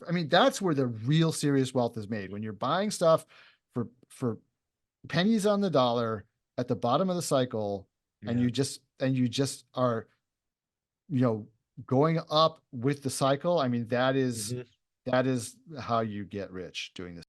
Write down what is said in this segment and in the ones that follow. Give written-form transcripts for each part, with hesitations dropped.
I mean, that's where the real serious wealth is made, when you're buying stuff for pennies on the dollar at the bottom of the cycle, and Yeah. you just are, you know, going up with the cycle. I mean, Mhm. that is how you get rich doing this.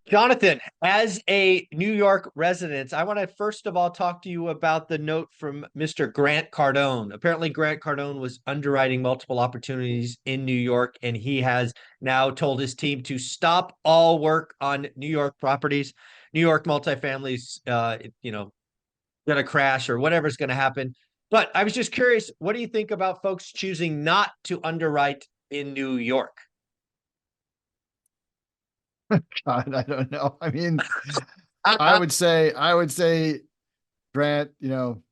Jonathan, as a New York resident, I want to first of all talk to you about the note from Mr. Grant Cardone. Apparently, Grant Cardone was underwriting multiple opportunities in New York, and he has now told his team to stop all work on New York properties. New York multifamilies, going to crash or whatever's going to happen. But I was just curious, what do you think about folks choosing not to underwrite in New York? God, I don't know. I mean, I would say, Grant, New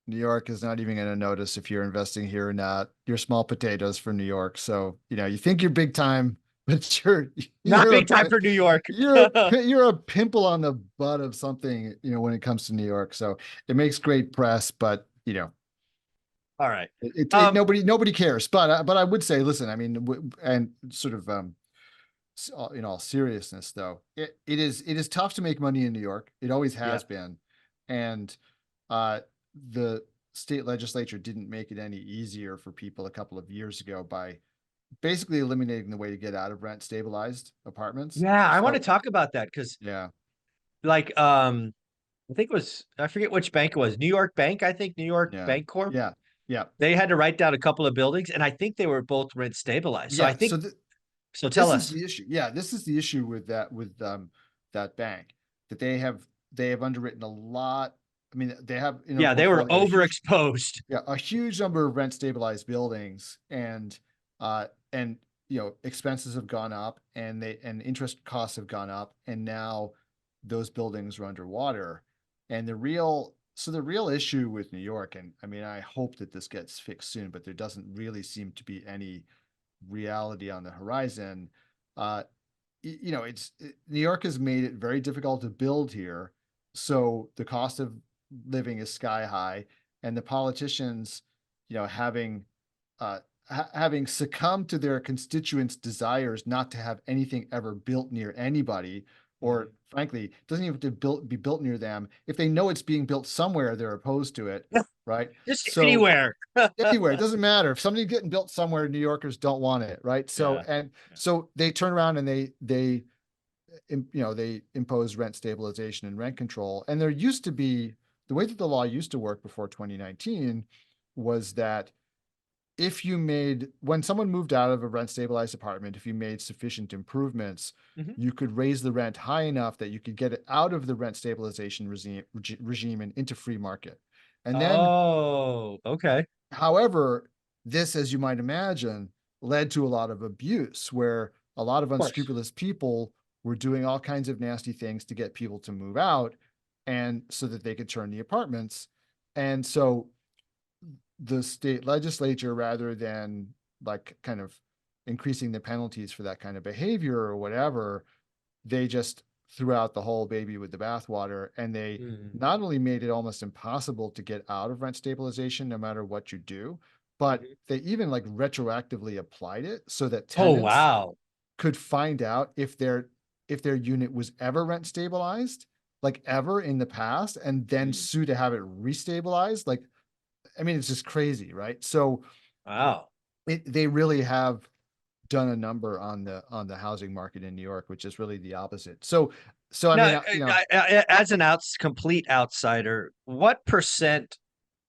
York is not even going to notice if you're investing here or not. You're small potatoes for New York. So, you think you're big time, but Not you're big time for New York. you're a pimple on the butt of something, when it comes to New York. So it makes great press, but All right. Um, nobody cares. But I would say, listen, I mean, and sort of, in all seriousness, though, it is tough to make money in New York. It always yeah. has been, and uh, the state legislature didn't make it any easier for people a couple of years ago by basically eliminating the way to get out of rent stabilized apartments. Yeah, I want to So talk about that because yeah, like I think it was I forget which bank it was. New York Bank, I think New York yeah, Bank Corp. yeah, yeah, They had to write down a couple of buildings and I think they were both rent stabilized. So I yeah. think so tell This is us. the issue. Yeah, this is the issue with that bank, that they have underwritten a lot. I mean, they have in a Yeah, they were portfolio a huge, overexposed. yeah, a huge number of rent stabilized buildings, and expenses have gone up, and interest costs have gone up, and now those buildings are underwater. And the real issue with New York, and I mean, I hope that this gets fixed soon, but there doesn't really seem to be any reality on the horizon. Uh, New York has made it very difficult to build here, so the cost of living is sky high, and the politicians, having having succumbed to their constituents' desires not to have anything ever built near anybody, or Mhm. frankly, doesn't even have to be built near them. If they know it's being built somewhere, they're opposed to it, right? Just So anywhere. anywhere, it doesn't matter. If something's getting built somewhere, New Yorkers don't want it, right? So Yeah. and Yeah. so they turn around and they impose rent stabilization and rent control. And there used to be, the way that the law used to work before 2019 was that when someone moved out of a rent stabilized apartment, if you made sufficient improvements, Mhm. you could raise the rent high enough that you could get it out of the rent stabilization regime and into free market. And then, Oh, okay. however, this, as you might imagine, led to a lot of abuse, where a lot of Of course. unscrupulous people were doing all kinds of nasty things to get people to move out, and so that they could turn the apartments. And so the state legislature, rather than like kind of increasing the penalties for that kind of behavior or whatever, they just threw out the whole baby with the bathwater, and they Mm. not only made it almost impossible to get out of rent stabilization no matter what you do, but Mhm. they even like retroactively applied it so that Oh, tenants wow. could find out if their unit was ever rent stabilized, like ever in the past, and then Mm. sue to have it restabilized. Like, I mean, it's just crazy, right? So Wow. they really have done a number on the housing market in New York, which is really the opposite. So I Now, mean, as an complete outsider, what percent?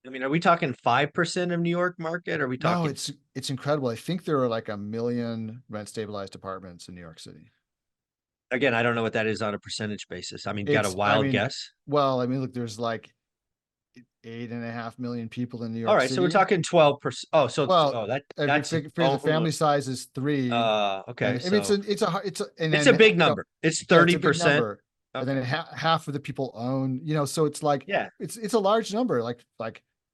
I mean, are we talking 5% of New York market? Are we no, talking it's incredible. I think there are like a million rent stabilized apartments in New York City. again? I don't know what that is on a percentage basis. I mean, got a I wild mean, guess? well, I mean, look, there's like 8.5 million people in New All York right, so we're City. talking 12%. Oh, so Well, if you that's figure the over. family size is three, Okay, and I mean, so and it's a then, big number. It's yeah, it's a big 30%. number. And Okay. then half of the people own, so it's like, Yeah. it's a large number, like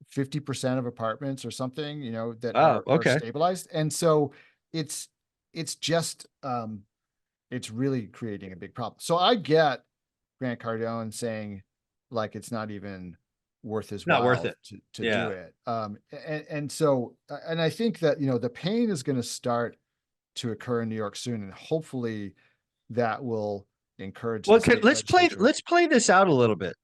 50% of apartments or something, that Oh, are okay. stabilized. And so it's just, it's really creating a big problem. So I get Grant Cardone saying, like, it's not even worth his Not worth while it. to do Yeah. it. And so, and I think that, the pain is going to start to occur in New York soon, and hopefully that will encourage Well, the state legislature. let's play this out a little bit.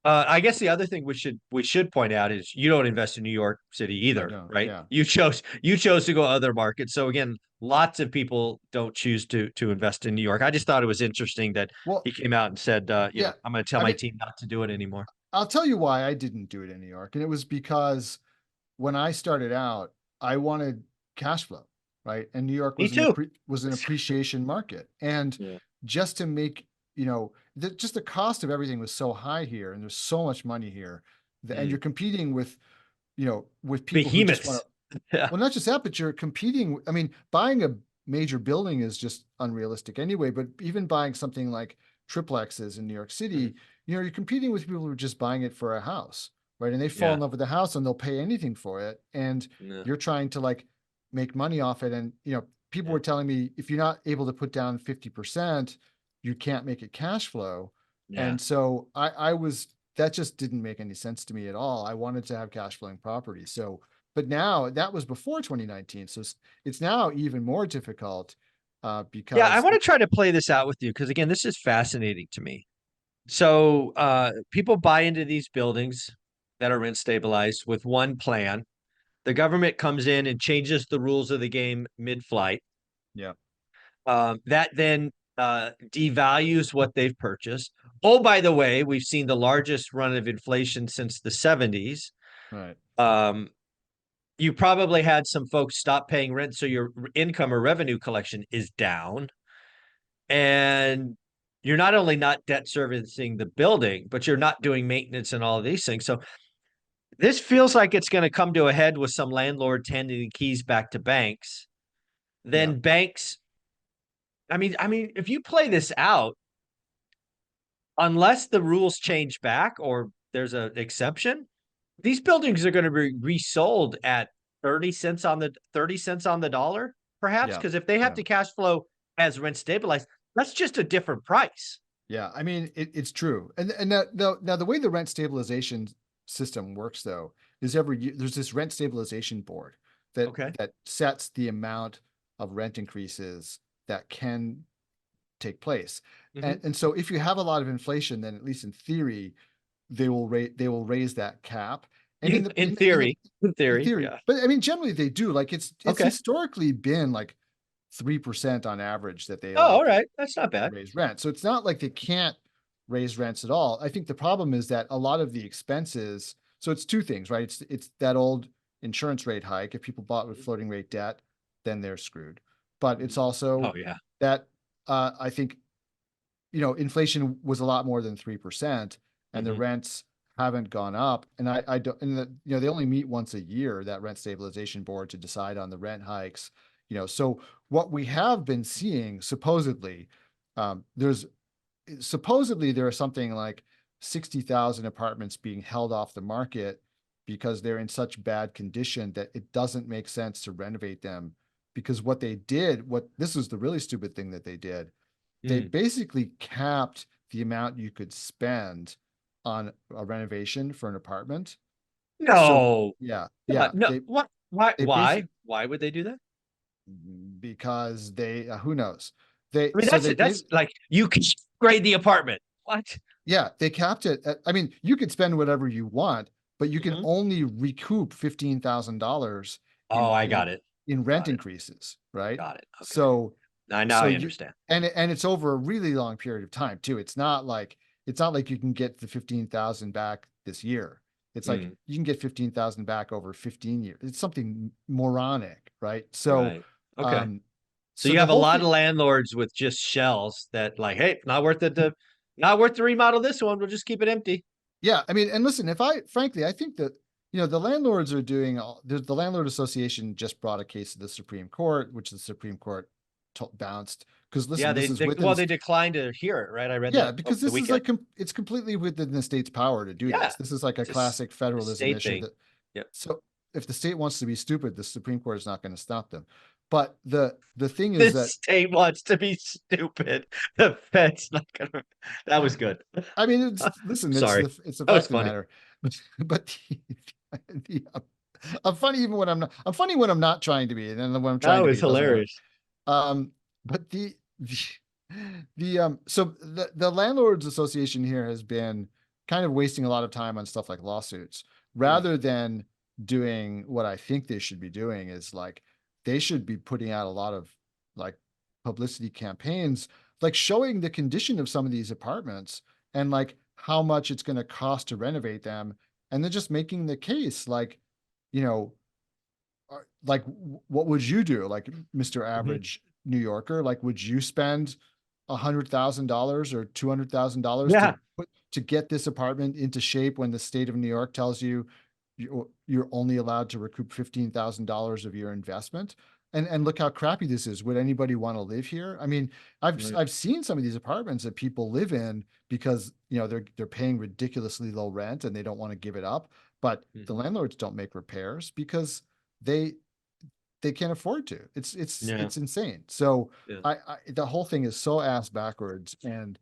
I guess the other thing we should point out is you don't invest in New York City I either, don't, right? yeah. You chose to go other markets. So again, lots of people don't choose to invest in New York. I just thought it was interesting that he Well, came out and said, yeah. I'm going to tell I my mean, team not to do it anymore. I'll tell you why I didn't do it in New York. And it was because when I started out, I wanted cash flow, right? And New York Me was too. an appreciation market. And Yeah. just to make, just the cost of everything was so high here, and there's so much money here, and Mm. you're competing with, with people who just want Behemoths. to, Yeah. well, not just that, but you're competing. I mean, buying a major building is just unrealistic anyway, but even buying something like triplexes in New York Mm. City, you're competing with people who are just buying it for a house, right? And they fall Yeah. in love with the house and they'll pay anything for it. And Yeah. you're trying to like make money off it. And, people Yeah. were telling me if you're not able to put down 50%, you can't make it cash flow. Yeah. And so that just didn't make any sense to me at all. I wanted to have cash flowing property. So, but now that was before 2019. So it's now even more difficult Yeah, I because want to try to play this out with you because again, this is fascinating to me. So people buy into these buildings that are rent stabilized with one plan. The government comes in and changes the rules of the game mid-flight. yeah, That then devalues what they've purchased. Oh, by the way, we've seen the largest run of inflation since the 70s. right. Um, you probably had some folks stop paying rent, so your income or revenue collection is down. And you're not only not debt servicing the building, but you're not doing maintenance and all of these things. So this feels like it's going to come to a head with some landlords handing the keys back to banks. Yeah, Then banks, I mean, if you play this out, unless the rules change back or there's an exception, these buildings are going to be resold at 30 cents on the dollar, perhaps. yeah, Because if they have yeah. to cash flow as rent stabilized, that's just a different price. Yeah, I mean it's true, and now the way the rent stabilization system works though is every year there's this rent stabilization board that Okay. sets the amount of rent increases that can take place, Hmm. and so if you have a lot of inflation, then at least in theory they will raise that cap, and in the In theory, in in theory, theory, yeah. but I mean generally they do like it's Okay. historically been like 3% on average that they Oh, allow all people right. That's not bad. raise rent. So it's not like they can't raise rents at all. I think the problem is that a lot of the expenses, so it's two things, right? It's that old insurance rate hike. If people bought with floating rate debt, then they're screwed. But it's Oh, also yeah. that I think inflation was a lot more than 3%, and the Hmm. rents haven't gone up. And I don't, and they only meet once a year, that rent stabilization board, to decide on the rent hikes. So what we have been seeing supposedly, there's supposedly there are something like 60,000 apartments being held off the market because they're in such bad condition that it doesn't make sense to renovate them. Because what this is the really stupid thing that they Mm. basically capped the amount you could spend on a renovation for an apartment. So No. yeah, Yeah, yeah, no. What? Why? they basically, Why would they do that? because they who knows, I mean, so they that's like you can grade the apartment. What? yeah, they capped it I mean, you could spend whatever you want, but you can Hmm. only recoup $15,000 Oh, in I got it. rent Got it. increases, right? Got it. Okay. So Now so I you understand. and it's over a really long period of time too. It's not like you can get the 15,000 back this year. It's like Mm, you can get 15,000 back over 15 years. It's something moronic, right? right. Okay. Um, So so you the have a whole lot thing, of landlords with just shells that like, hey, not worth to remodel this one. We'll just keep it empty. yeah, I mean, and listen, frankly, I think that, the landlords are doing the Landlord Association just brought a case to the Supreme Court, which the Supreme Court bounced. Because Yeah, listen, this is well, they declined to hear it, right? I read yeah, that over because the this is weekend. like, it's completely within the state's power to do Yeah, this. This is like a it's classic a federalism state issue thing. that, Yep. so if the state wants to be stupid, the Supreme Court is not going to stop them. But the thing is This that, state wants to be stupid. The Fed's not gonna. That was good. I mean, listen, Sorry, it's the that was fact of the funny. matter. But I'm funny even when I'm not. I'm funny when I'm not trying to be, and then when I'm That trying to be, was it doesn't work. hilarious. Um, but so the landlords association here has been kind of wasting a lot of time on stuff like lawsuits Mm. rather than doing what I think they should be doing is like they should be putting out a lot of like publicity campaigns, like showing the condition of some of these apartments and like how much it's going to cost to renovate them, and then just making the case like, you know, like what would you do, like Mr. Mhm. Average New Yorker? Like, would you spend $100,000 or $200,000 Yeah. to get this apartment into shape when the state of New York tells you you're only allowed to recoup $15,000 of your investment? And look how crappy this is. Would anybody want to live here? I mean, Right. I've seen some of these apartments that people live in because they're paying ridiculously low rent and they don't want to give it up. But the Mhm. landlords don't make repairs because they they can't afford to. Yeah. It's insane. So Yeah. I the whole thing is so ass backwards, and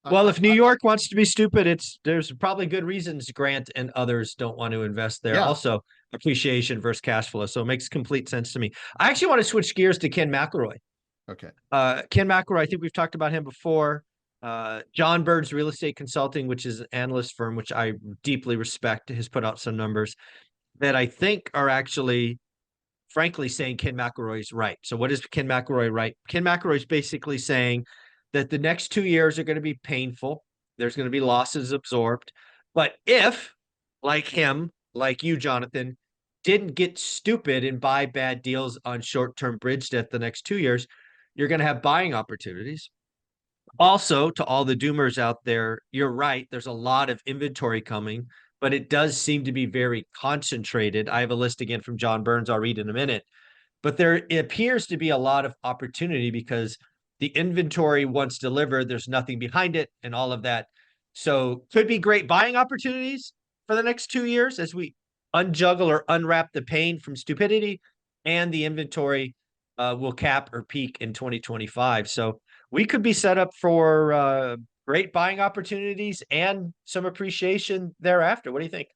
Well, if New I York wants to be stupid, there's probably good reasons Grant and others don't want to invest there. yeah, Also, appreciation versus cash flow. So it makes complete sense to me. I actually want to switch gears to Ken McElroy. okay, Ken McElroy, I think we've talked about him before. John Bird's Real Estate Consulting, which is an analyst firm, which I deeply respect, has put out some numbers that I think are actually, frankly, saying Ken McElroy's right. So what is Ken McElroy right? Ken McElroy is basically saying that the next 2 years are going to be painful. There's going to be losses absorbed. But if, like him, like you, Jonathan, didn't get stupid and buy bad deals on short-term bridge debt the next 2 years, you're going to have buying opportunities. Also, to all the doomers out there, you're right. There's a lot of inventory coming, but it does seem to be very concentrated. I have a list again from John Burns I'll read in a minute, but there appears to be a lot of opportunity because the inventory, once delivered, there's nothing behind it and all of that. So could be great buying opportunities for the next 2 years as we unjuggle or unwrap the pain from stupidity, and the inventory will cap or peak in 2025. So we could be set up for great buying opportunities and some appreciation thereafter. What do you think?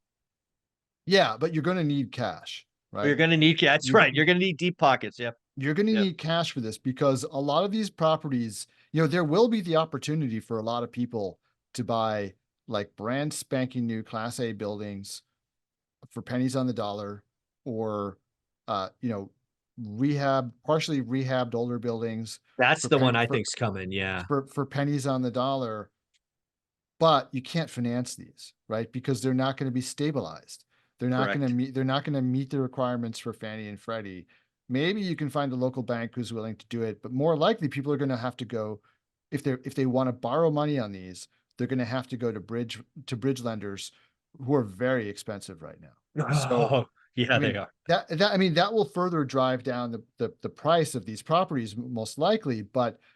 yeah, but you're going to need cash, You're right? going to need, yeah, that's You're right. You're going to need deep pockets. Yep. you're going to Yep. need cash for this because a lot of these properties, there will be the opportunity for a lot of people to buy like brand spanking new Class A buildings for pennies on the dollar, or partially rehabbed older buildings That's for the one pen I think's coming. Yeah. for pennies on the dollar. But you can't finance these, right? Because they're not going to be stabilized. Correct. They're not going to meet the requirements for Fannie and Freddie. Maybe you can find a local bank who's willing to do it, but more likely people are going to have to go, if they want to borrow money on these, they're going to have to go to bridge lenders who are very expensive right now. So Oh, yeah, I they mean are. that will further drive down the price of these properties most likely,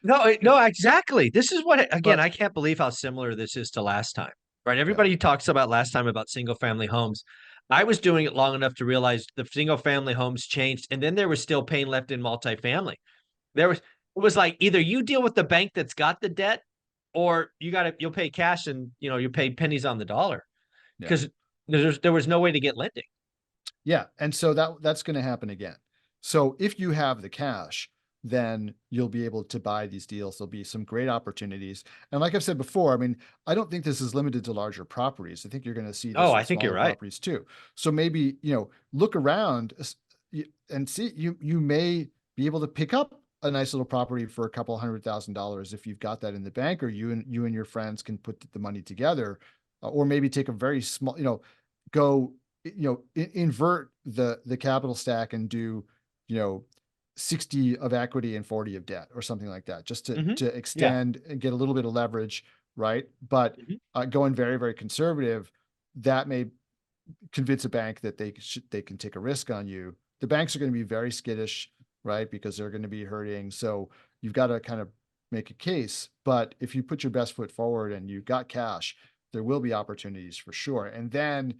No, no, exactly. This is what, again, but I can't believe how similar this is to last time, right? yeah, Everybody talks about last time about single family homes. I was doing it long enough to realize the single family homes changed, and then there was still pain left in multifamily. It was like either you deal with the bank that's got the debt, or you'll pay cash and you pay pennies on the dollar yeah. because there was no way to get lending. Yeah, and so that's going to happen again. So if you have the cash, then you'll be able to buy these deals. There'll be some great opportunities. And like I've said before, I mean, I don't think this is limited to larger properties. I think you're going to see Oh, this in I think you're smaller right. properties too. So maybe, look around and see, you may be able to pick up a nice little property for a couple $100,000 if you've got that in the bank, or you and your friends can put the money together, or maybe take a very small, go invert the capital stack and do, you know 60 of equity and 40 of debt or something like that, just to Hmm. to Yeah. extend and get a little bit of leverage, right? But Hmm. going very, very conservative, that may convince a bank that they can take a risk on you. The banks are going to be very skittish, right? Because they're going to be hurting. So you've got to kind of make a case. But if you put your best foot forward and you've got cash, there will be opportunities for sure. And then,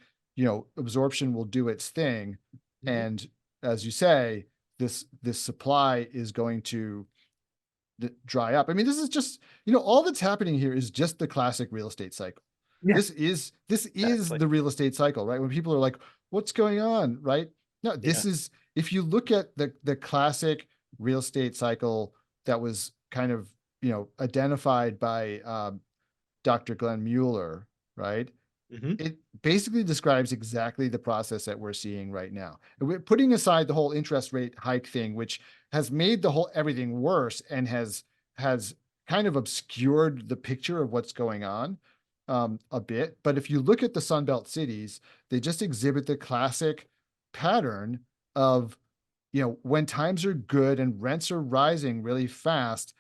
absorption will do its thing. Hmm. And as you say, this supply is going to dry up. I mean, this is just, all that's happening here is just the classic real estate cycle. Yeah. This is Exactly. the real estate cycle, right? When people are like, what's going on, right? No, Yeah. if you look at the classic real estate cycle that was kind of, identified by Dr. Glenn Mueller, right? Hmm. It basically describes exactly the process that we're seeing right now. And we're putting aside the whole interest rate hike thing, which has made the whole everything worse and has kind of obscured the picture of what's going on a bit. But if you look at the Sunbelt cities, they just exhibit the classic pattern of, when times are good and rents are rising really fast,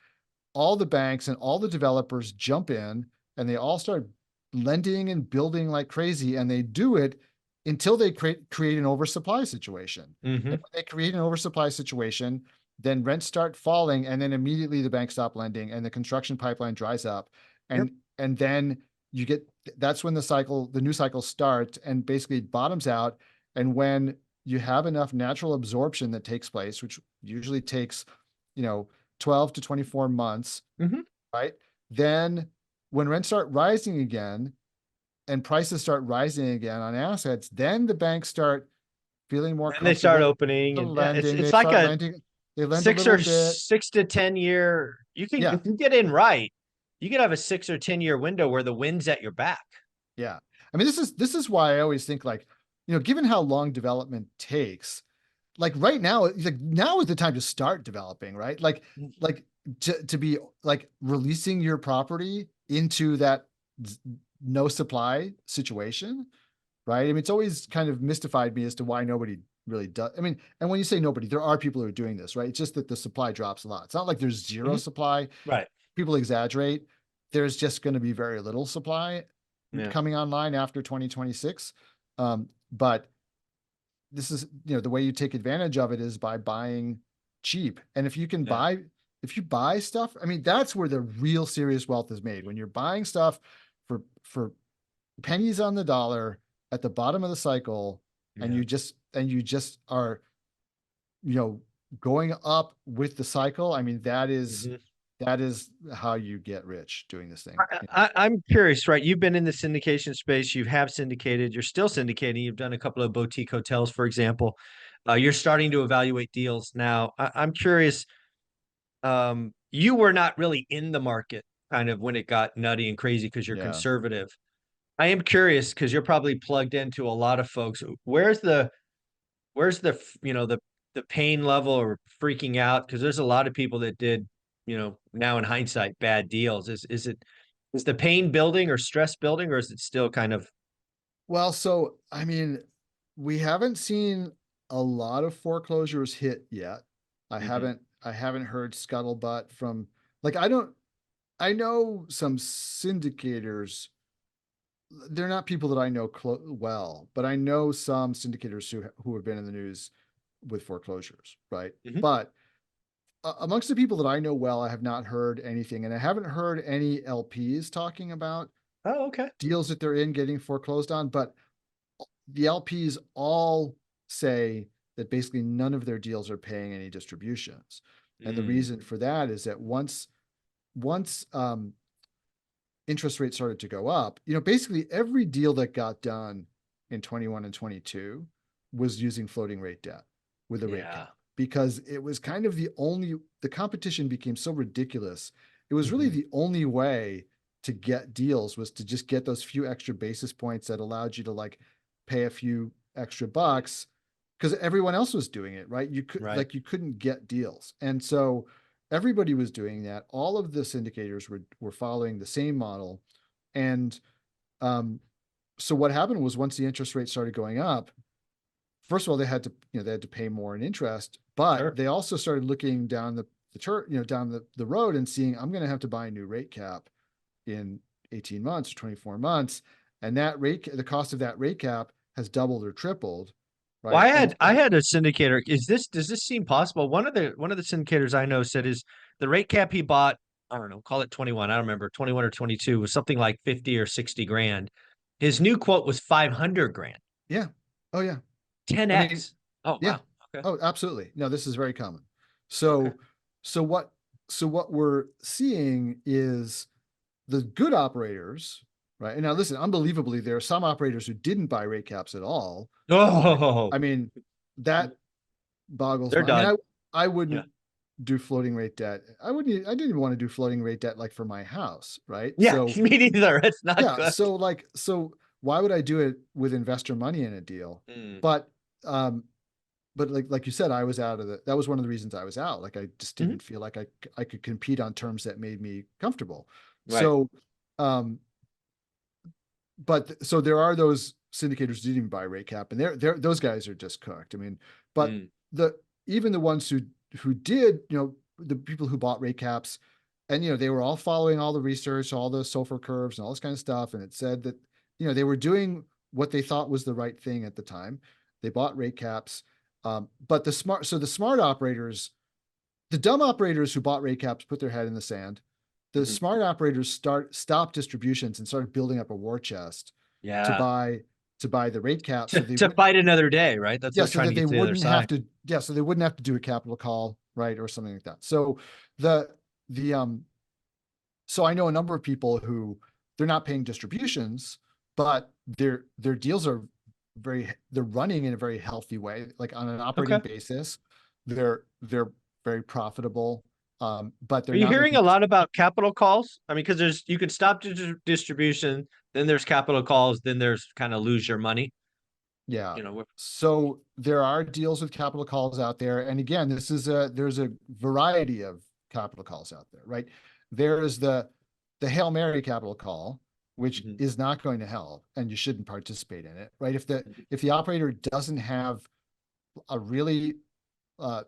all the banks and all the developers jump in and they all start lending and building like crazy. And they do it until they create an oversupply situation. And Hmm. when they create an oversupply situation, then rents start falling, and then immediately the banks stop lending and the construction pipeline dries up. Yep. And then you get, that's when the new cycle starts and basically bottoms out. And when you have enough natural absorption that takes place, which usually takes, you know, 12 to 24 months, Hmm. right? Then when rents start rising again and prices start rising again on assets, then the banks start feeling more Then they start comfortable opening, to and yeah, lending. it's They like start a lending. They lend a six or little bit. 6 to 10 year. You can, Yeah. if you get in right, you could have a 6 or 10 year window where the wind's at your back. Yeah. I mean, this is why I always think like, given how long development takes, like right now, like now is the time to start developing, right? Like to be like releasing your property into that no supply situation, right? I mean, it's always kind of mystified me as to why nobody really does. I mean, and when you say nobody, there are people who are doing this, right? It's just that the supply drops a lot. It's not like there's zero Mhm. supply. Right. People exaggerate. There's just going to be very little supply Yeah. coming online after 2026. But this is, the way you take advantage of it is by buying cheap. And Yeah. if you buy stuff, I mean, that's where the real serious wealth is made. When you're buying stuff for pennies on the dollar at the bottom of the cycle, and Yeah. you just are, you know, going up with the cycle. I mean, Mhm. that is how you get rich doing this thing. I'm curious, right? You've been in the syndication space. You have syndicated. You're still syndicating. You've done a couple of boutique hotels, for example. You're starting to evaluate deals now. I'm curious. You were not really in the market kind of when it got nutty and crazy because you're Yeah. conservative. I am curious because you're probably plugged into a lot of folks. Where's the pain level or freaking out? Because there's a lot of people that did, now in hindsight, bad deals. Is the pain building or stress building, or is it still kind of? Well, so I mean, we haven't seen a lot of foreclosures hit yet. Mhm. I haven't heard scuttlebutt from, like, I know some syndicators. They're not people that I know well, but I know some syndicators who have been in the news with foreclosures, right? Mhm. But amongst the people that I know well, I have not heard anything, and I haven't heard any LPs talking about Oh, okay. deals that they're in getting foreclosed on. But the LPs all say that basically none of their deals are paying any distributions. And the Mm, reason for that is that once interest rates started to go up, basically every deal that got done in 21 and 22 was using floating rate debt with a rate yeah. cap, because it was kind of the competition became so ridiculous. It was really Mhm. the only way to get deals was to just get those few extra basis points that allowed you to like pay a few extra bucks, because everyone else was doing it, right? Right. You couldn't get deals. And so everybody was doing that. All of the syndicators were following the same model. And um, so what happened was once the interest rate started going up, first of all, they had to pay more in interest, but Sure. they also started looking down down the road and seeing, I'm going to have to buy a new rate cap in 18 months or 24 months. And the cost of that rate cap has doubled or tripled, Well, right? I And had I had a syndicator. Does this seem possible? One of the syndicators I know said is the rate cap he bought, I don't know, call it 21. I don't remember, 21 or 22 was something like 50 or 60 grand. His new quote was 500 grand. yeah. Oh yeah. I mean, 10x. Oh, yeah. wow. Okay. Oh, absolutely. No, this is very common. Okay. So, so what, so what we're seeing is the good operators, right? And now listen, unbelievably, there are some operators who didn't buy rate caps at all, right? Oh, I mean, that boggles they're my, I mean, done. I Yeah. wouldn't, do floating rate debt. I didn't even want to do floating rate debt like for my house, right? Yeah, So me neither. It's not yeah, good. so why would I do it with investor money in a deal? Mm, But um, but like you said, I was out of that was one of the reasons I was out. Like I just mhm. didn't feel like I could compete on terms that made me comfortable. Right. So um, but so there are those syndicators who didn't even buy rate cap, and they're those guys are just cooked. I mean, but Mm, the even the ones who did, the people who bought rate caps, and they were all following all the research, all the SOFR curves, and all this kind of stuff, and it said that they were doing what they thought was the right thing at the time. They bought rate caps, but the smart operators, the dumb operators who bought rate caps put their head in the sand. The mhm. smart operators stopped distributions and started building up a war chest to Yeah. buy the rate cap so they To wouldn't fight another day, right? That's yeah what so trying to that they get to the other wouldn't have side. to so they wouldn't have to do a capital call, right, or something like that. So the the so I know a number of people who they're not paying distributions, but their deals are they're running in a very healthy way, like on an operating Okay. basis. They're very profitable, but they're Are you not hearing making a lot about capital calls? I mean, because you can stop distribution, then there's capital calls, then there's kind of lose your money. Yeah. You know, So there are deals with capital calls out there. And again, there's a variety of capital calls out there, right? There is the Hail Mary capital call, which mhm. is not going to help and you shouldn't participate in it, right? If the operator doesn't have a really uh,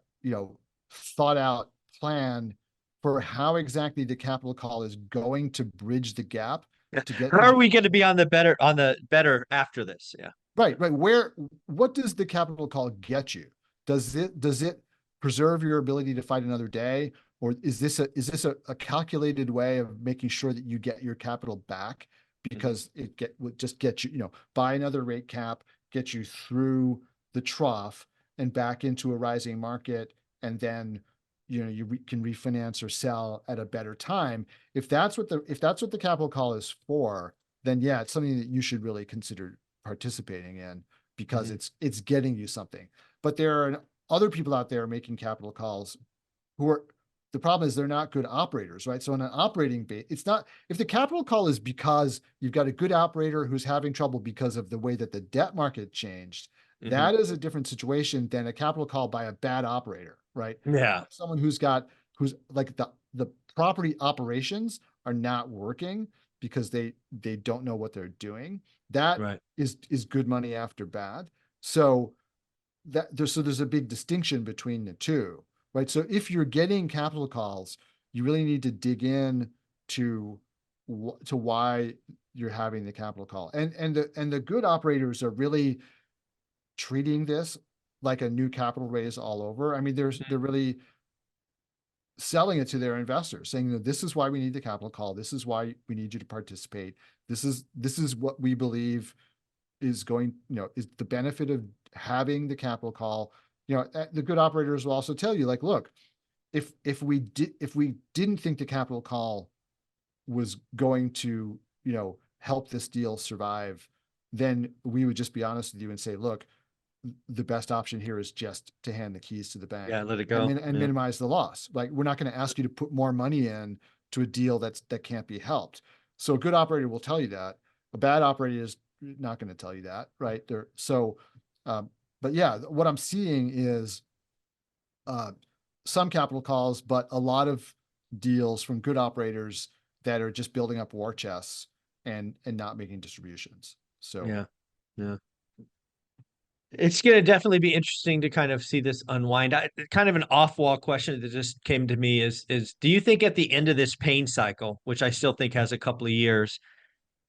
thought out plan for how exactly the capital call is going to bridge the gap to get How are we going to be on the better after this? Yeah. right. What does the capital call get you? Does it preserve your ability to fight another day? Or is this a calculated way of making sure that you get your capital back Mhm. because it would just get you, buy another rate cap, get you through the trough and back into a rising market, and then can refinance or sell at a better time. If that's what the capital call is for, then yeah, it's something that you should really consider participating in because Mhm. it's getting you something. But there are other people out there making capital calls who are the problem is they're not good operators, right? So on an operating base, it's not if the capital call is because you've got a good operator who's having trouble because of the way that the debt market changed, Mhm. that is a different situation than a capital call by a bad operator, right? Yeah. Someone who's like the property operations are not working because they don't know what they're doing. That Right. is good money after bad. So there's a big distinction between the two, right? So if you're getting capital calls, you really need to dig in to to why you're having the capital call. And the good operators are really treating this like a new capital raise all over. I mean, they're really selling it to their investors, saying that this is why we need the capital call. This is why we need you to participate. This is what we believe is going, is the benefit of having the capital call. The good operators will also tell you, like, look, if we didn't think the capital call was going to, help this deal survive, then we would just be honest with you and say, look, the best option here is just to hand the keys to the Yeah. bank Let it and go. Yeah. minimize the loss. Like we're not going to ask you to put more money in to a deal that can't be helped. So a good operator will tell you that. A bad operator is not going to tell you that, right? Um, but yeah, what I'm seeing is uh, some capital calls, but a lot of deals from good operators that are just building up war chests and not making distributions. So Yeah. Yeah. It's going to definitely be interesting to kind of see this unwind. Kind of an off-wall question that just came to me is do you think at the end of this pain cycle, which I still think has a couple of years,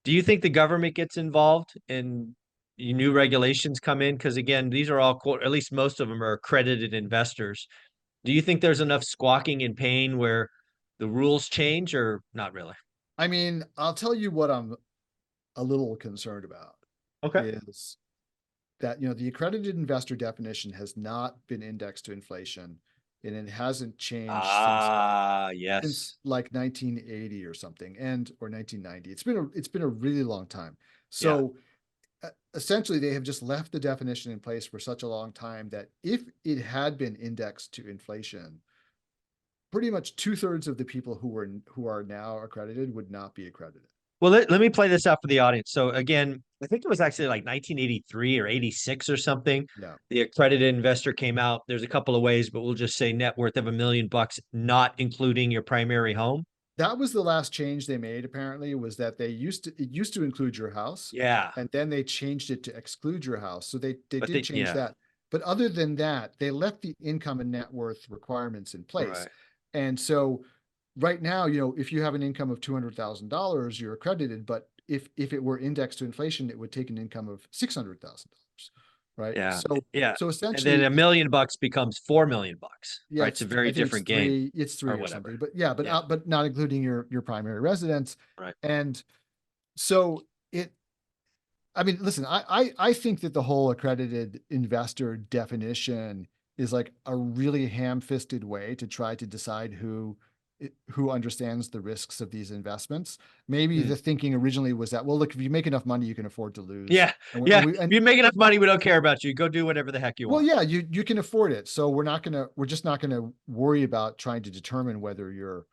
do you think the government gets involved and new regulations come in? Because again, these are all quote, at least most of them are accredited investors. Do you think there's enough squawking and pain where the rules change or not really? I mean, I'll tell you what I'm a little concerned about Okay. is that the accredited investor definition has not been indexed to inflation, and it hasn't changed Ah, since yes. like 1980 or something, and or 1990. It's been a really long time. Yeah. So essentially they have just left the definition in place for such a long time that if it had been indexed to inflation, pretty much 2/3 of the people who are now accredited would not be accredited. Well, let me play this out for the audience. So again, I think it was actually like 1983 or 86 or something. Yeah. The accredited investor came out. There's a couple of ways, but we'll just say net worth of $1 million, not including your primary home. That was the last change they made, apparently, was that it used to include your house, Yeah. and then they changed it to exclude your house. So they But did change yeah, that. But other than that, they left the income and net worth requirements in place. right. And so right now, if you have an income of $200,000, you're accredited, but if it were indexed to inflation, it would take an income of $600,000, right? Yeah. So Yeah. so And then essentially, $1 million becomes $4 million, yeah, right? It's a very I think different game it's or three or whatever. something, but yeah, Yeah. but not including your primary residence. Right. And so I mean, listen, I think that the whole accredited investor definition is like a really ham-fisted way to try to decide who understands the risks of these investments. Maybe Hmm. the thinking originally was that, well, look, if you make enough money, you can afford to lose. Yeah. And Yeah. and You make enough money, we don't care about you. Go do whatever the heck you well, want. yeah, you can afford it. So we're just not gonna worry about trying to determine whether you're,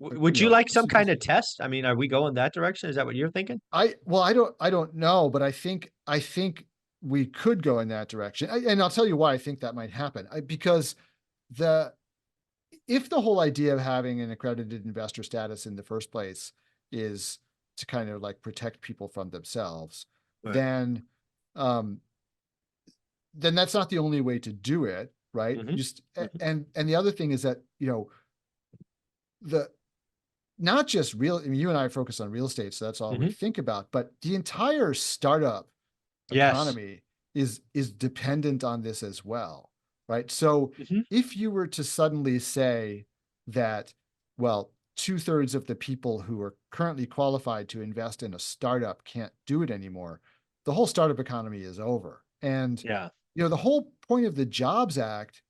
Would you like some super. kind of test? I mean, are we going that direction? Is that what you're thinking? I don't know, but I think we could go in that direction. And I'll tell you why I think that might happen. Because the if the whole idea of having an accredited investor status in the first place is to kind of like protect people from themselves, Right. um, then that's not the only way to do it, right? Hmm. Just Hmm. and the other thing is that, the not just real, I mean, you and I focus on real estate, so that's all we Hmm. think about, but the entire startup Yes. economy is dependent on this as well, right? So Hmm. if you were to suddenly say that, well, 2/3 of the people who are currently qualified to invest in a startup can't do it anymore, the whole startup economy is over. And Yeah. the whole point of the Jobs Act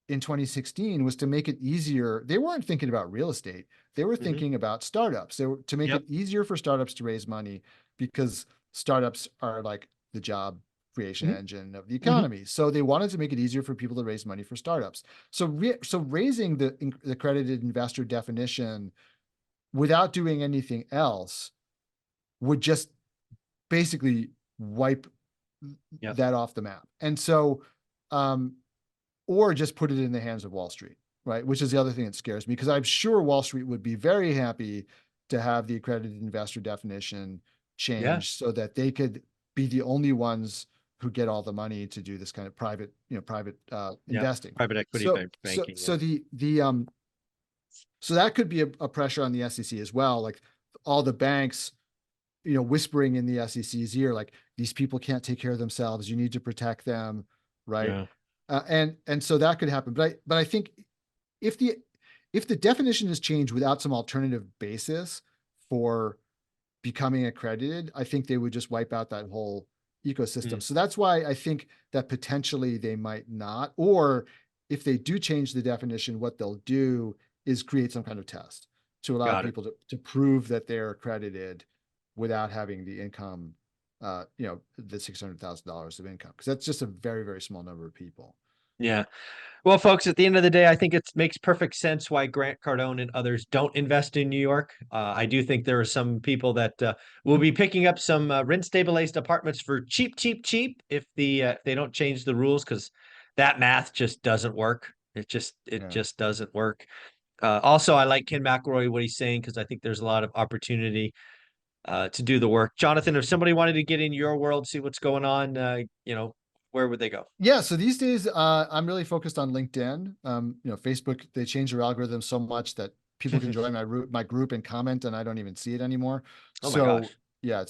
in 2016 was to make it easier. They weren't thinking about real estate. They were Hmm. thinking about startups. They were to make Yep. it easier for startups to raise money, because startups are like the job creation Hmm. engine of the Hmm. economy. So they wanted to make it easier for people to raise money for startups. So raising the accredited investor definition without doing anything else would just basically wipe Yep. that off the map. And so, or just put it in the hands of Wall Street, right? Which is the other thing that scares me, because I'm sure Wall Street would be very happy to have the accredited investor definition Yeah. changed so that they could be the only ones who get all the money to do this kind of private Yeah. investing. Private equity So so banking. Yeah. so the so that could be a pressure on the SEC as well, like all the banks, whispering in the SEC's ear, like, these people can't take care of themselves. You need to protect them, right? Yeah. And so that could happen. But I think if the if the definition is changed without some alternative basis for becoming accredited, I think they would just wipe out that whole ecosystem. Mm. So that's why I think that potentially they might not, or if they do change the definition, what they'll do is create some kind of test to allow Got it. people to prove that they're accredited without having the income, the $600,000 of income, because that's just a very, very small number of people. Yeah. Well, folks, at the end of the day, I think it makes perfect sense why Grant Cardone and others don't invest in New York. I do think there are some people that will be picking up some rent stabilized apartments for cheap, cheap, cheap if they don't change the rules, because that math just doesn't work. It Yeah. just doesn't work. Also, I like Ken McElroy, what he's saying, because I think there's a lot of opportunity to do the work. Jonathan, if somebody wanted to get in your world, see what's going on, where would they go? Yeah, so these days, I'm really focused on LinkedIn. Facebook, they change their algorithm so much that people can join my group and comment, and I don't even see it anymore. Oh my So gosh. yeah,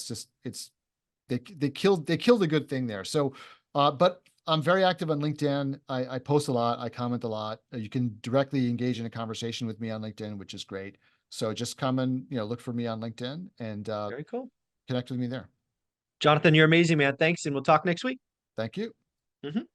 they killed a good thing there. So, but I'm very active on LinkedIn. I post a lot. I comment a lot. You can directly engage in a conversation with me on LinkedIn, which is great. So just come and look for me on LinkedIn and Very cool. connect with me there. Jonathan, you're amazing, man. Thanks, and we'll talk next week. Thank you. Mhm.